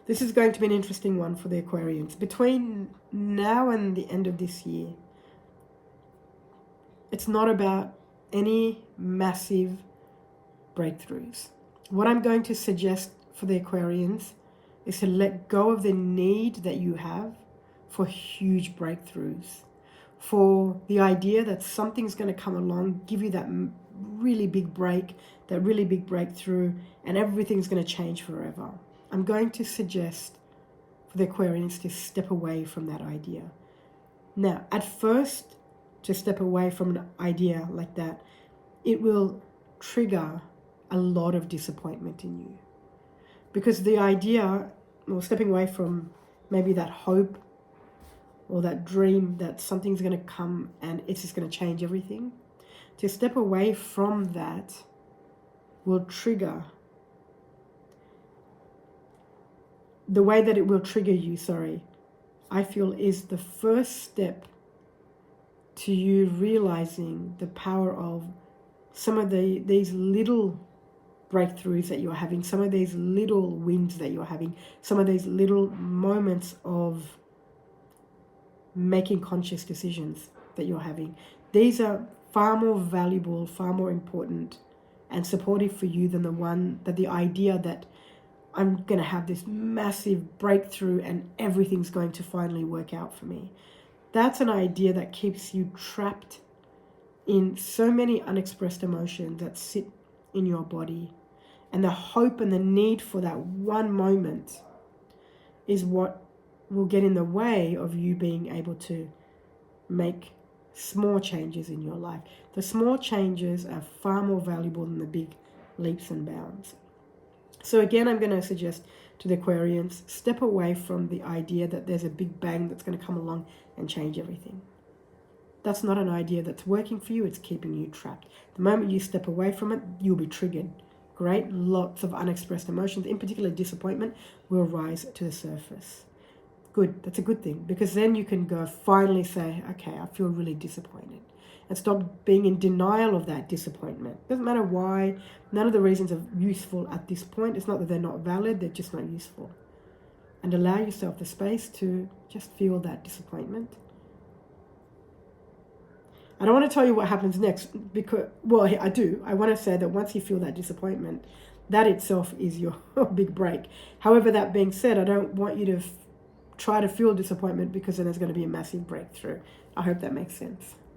This is going to be an interesting one for the Aquarians. Between now and the end of this year, it's not about any massive breakthroughs. What I'm going to suggest for the Aquarians is to let go of the need that you have for huge breakthroughs, for the idea that something's going to come along, give you that really big break, that really big breakthrough, and everything's going to change forever. I'm going to suggest for the Aquarians to step away from that idea. Now, at first, to step away from an idea like that, it will trigger a lot of disappointment in you. Because the idea, or stepping away from maybe that hope or that dream that something's going to come and it's just going to change everything, to step away from that will trigger, the way that it will trigger you, I feel is the first step to you realizing the power of some of these little breakthroughs that you're having, some of these little wins that you're having, some of these little moments of making conscious decisions that you're having. These are far more valuable, far more important and supportive for you than the idea that I'm going to have this massive breakthrough and everything's going to finally work out for me. That's an idea that keeps you trapped in so many unexpressed emotions that sit in your body. And the hope and the need for that one moment is what will get in the way of you being able to make small changes in your life. The small changes are far more valuable than the big leaps and bounds. So again, I'm going to suggest to the Aquarians, step away from the idea that there's a big bang that's going to come along and change everything. That's not an idea that's working for you. It's keeping you trapped. The moment you step away from it, you'll be triggered. Great, lots of unexpressed emotions, in particular disappointment, will rise to the surface. Good, that's a good thing, because then you can go finally say, okay, I feel really disappointed. And stop being in denial of that disappointment. Doesn't matter why. None of the reasons are useful at this point. It's not that they're not valid, they're just not useful. And allow yourself the space to just feel that disappointment. I don't want to tell you what happens next because, well, I do. I want to say that once you feel that disappointment, that itself is your big break. However, that being said, I don't want you to try to feel disappointment because then there's going to be a massive breakthrough. I hope that makes sense.